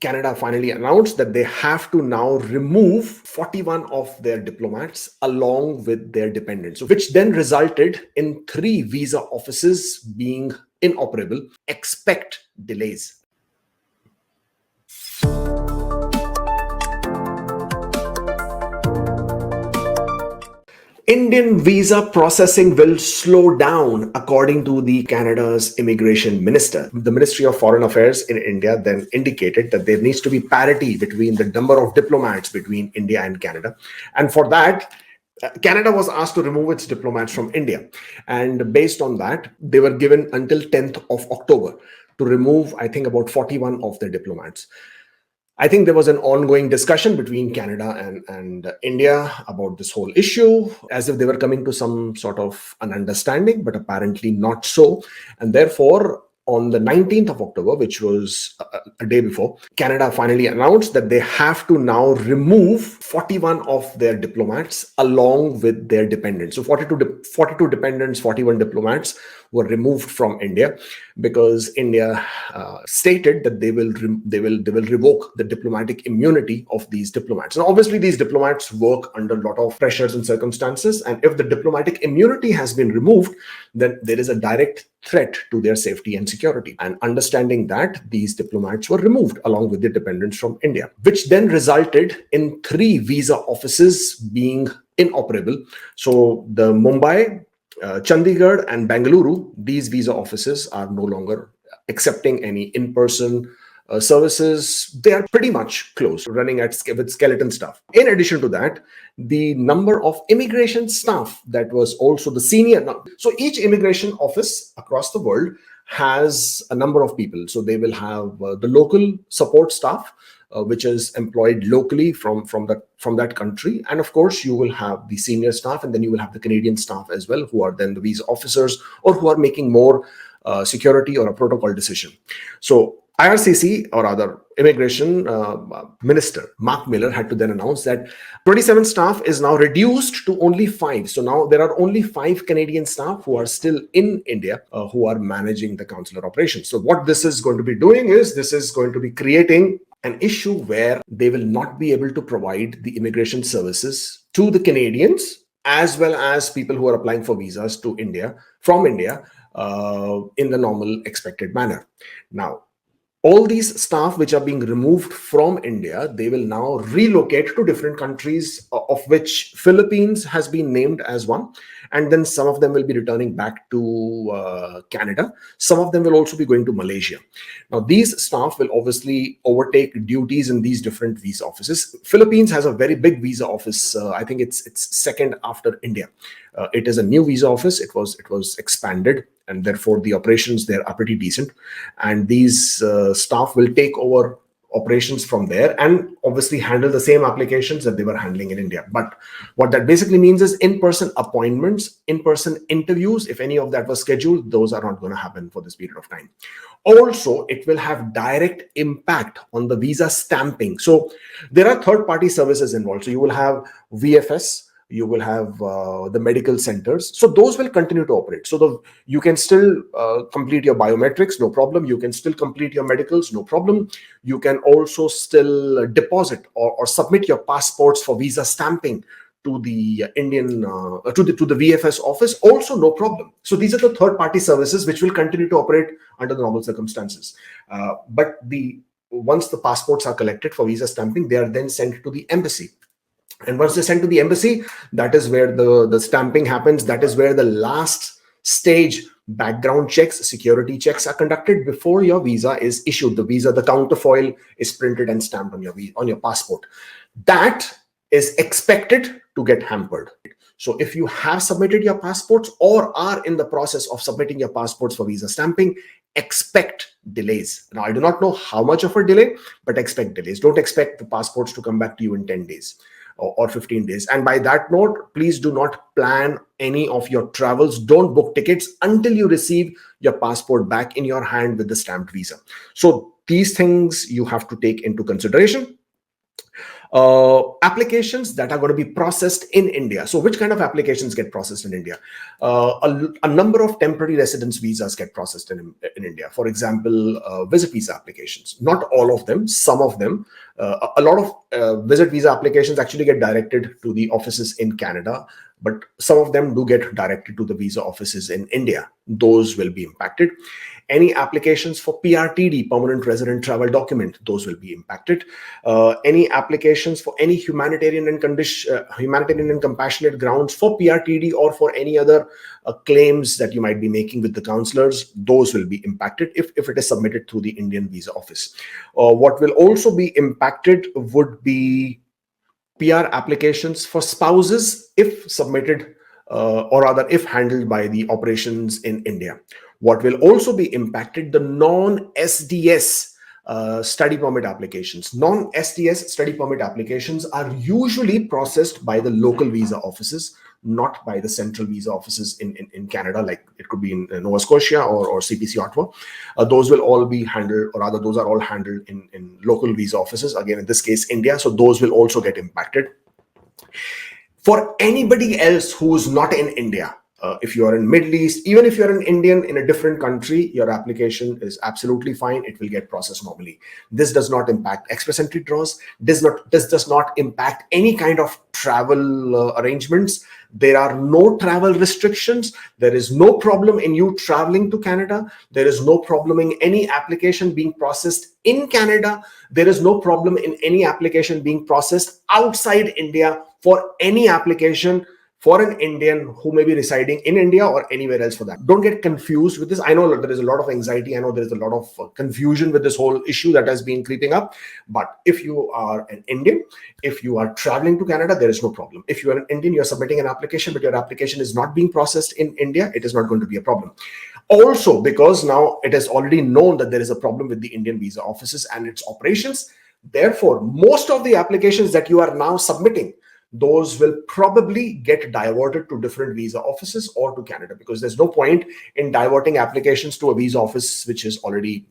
Canada finally announced that they have to now remove 41 of their diplomats along with their dependents, which then resulted in 3 visa offices being inoperable. Expect delays. Indian visa processing will slow down, according to the Canada's immigration minister. The Ministry of Foreign Affairs in India then indicated that there needs to be parity between the number of diplomats between India and Canada. And for that, Canada was asked to remove its diplomats from India. And based on that, they were given until 10th of October to remove, I think, about 41 of their diplomats. I think there was an ongoing discussion between Canada and India about this whole issue, as if they were coming to some sort of an understanding, but apparently not so. And therefore, on the 19th of October, which was a day before, Canada finally announced that they have to now remove 41 of their diplomats along with their dependents. So 42 dependents, 41 diplomats were removed from India because India stated that they will revoke the diplomatic immunity of these diplomats. Now, obviously, these diplomats work under a lot of pressures and circumstances, and if the diplomatic immunity has been removed, then there is a direct threat to their safety and security. And understanding that, these diplomats were removed along with the dependents from India, which then resulted in 3 visa offices being inoperable. So the Mumbai, Chandigarh and Bengaluru, these visa offices are no longer accepting any in-person services. They are pretty much closed, running with skeleton staff. In addition to that, the number of immigration staff that was also the senior. So each immigration office across the world has a number of people. So they will have the local support staff, which is employed locally from that country, and of course you will have the senior staff, and then you will have the Canadian staff as well, who are then the visa officers or who are making more security or a protocol decision. So IRCC, or other immigration minister Mark Miller, had to then announce that 27 staff is now reduced to only 5. So now there are only 5 Canadian staff who are still in India who are managing the consular operations. So what this is going to be doing is, this is going to be creating an issue where they will not be able to provide the immigration services to the Canadians as well as people who are applying for visas to India from India in the normal expected manner. Now, all these staff which are being removed from India, they will now relocate to different countries, of which Philippines has been named as one. And then some of them will be returning back to Canada. Some of them will also be going to Malaysia. Now, these staff will obviously overtake duties in these different visa offices. Philippines has a very big visa office. I think it's second after India. It is a new visa office. It was expanded, and therefore the operations there are pretty decent. And these staff will take over operations from there and obviously handle the same applications that they were handling in India. But what that basically means is in-person appointments, in-person interviews, if any of that was scheduled, those are not going to happen for this period of time. Also, it will have direct impact on the visa stamping. So there are third-party services involved. So you will have VFS, you will have the medical centers. So those will continue to operate. So you can still complete your biometrics, no problem. You can still complete your medicals, no problem. You can also still deposit or submit your passports for visa stamping to the Indian, to the VFS office, also no problem. So these are the third-party services which will continue to operate under the normal circumstances. But once the passports are collected for visa stamping, they are then sent to the embassy. And once they're sent to the embassy, that is where the stamping happens. That is where the last stage background checks, security checks are conducted before your visa is issued. The counterfoil is printed and stamped on your passport. That is expected to get hampered. So if you have submitted your passports or are in the process of submitting your passports for visa stamping, expect delays. Now, I do not know how much of a delay, but expect delays. Don't expect the passports to come back to you in 10 days. Or 15 days. And by that note, please do not plan any of your travels. Don't book tickets until you receive your passport back in your hand with the stamped visa. So these things you have to take into consideration. Applications that are going to be processed in India. So which kind of applications get processed in India? A number of temporary residence visas get processed in India. For example, visit visa applications. Not all of them, some of them. A lot of visit visa applications actually get directed to the offices in Canada, but some of them do get directed to the visa offices in India. Those will be impacted. Any applications for PRTD, permanent resident travel document, those will be impacted. Any applications for any humanitarian and compassionate grounds for PRTD or for any other claims that you might be making with the counselors, those will be impacted if it is submitted through the Indian visa office. What will also be impacted would be PR applications for spouses if submitted or rather if handled by the operations in India. What will also be impacted, the non-SDS study permit applications. Non-SDS study permit applications are usually processed by the local visa offices, not by the central visa offices in Canada, like it could be in Nova Scotia or CPC Ottawa. Those will all be handled, or rather those are all handled in local visa offices, again in this case India, so those will also get impacted. For anybody else who's not in India, if you are in Middle East, even if you're an Indian in a different country, your application is absolutely fine. It will get processed normally. This does not impact express entry draws. This does not impact any kind of travel arrangements. There are no travel restrictions. There is no problem in you traveling to Canada. There is no problem in any application being processed in Canada. There is no problem in any application being processed outside India for any application for an Indian who may be residing in India or anywhere else for that. Don't get confused with this. I know there is a lot of anxiety. I know there is a lot of confusion with this whole issue that has been creeping up. But if you are an Indian, if you are traveling to Canada, there is no problem. If you are an Indian, you're submitting an application, but your application is not being processed in India, it is not going to be a problem. Also, because now it is already known that there is a problem with the Indian visa offices and its operations, therefore, most of the applications that you are now submitting, those will probably get diverted to different visa offices or to Canada, because there's no point in diverting applications to a visa office which is already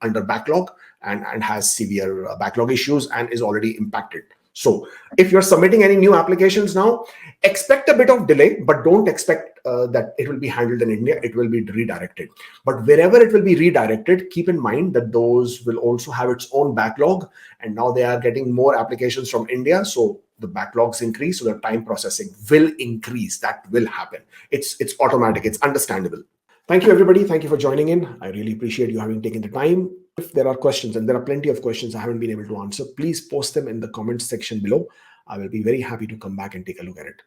under backlog and has severe backlog issues and is already impacted. So if you're submitting any new applications now, expect a bit of delay, but don't expect that it will be handled in India. It will be redirected. But wherever it will be redirected, keep in mind that those will also have its own backlog. And now they are getting more applications from India. So the backlogs increase, so the time processing will increase. That will happen. It's automatic. It's understandable. Thank you, everybody. Thank you for joining in. I really appreciate you having taken the time. If there are questions, and there are plenty of questions I haven't been able to answer, please post them in the comments section below. I will be very happy to come back and take a look at it.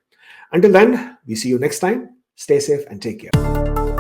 Until then, we see you next time. Stay safe and take care.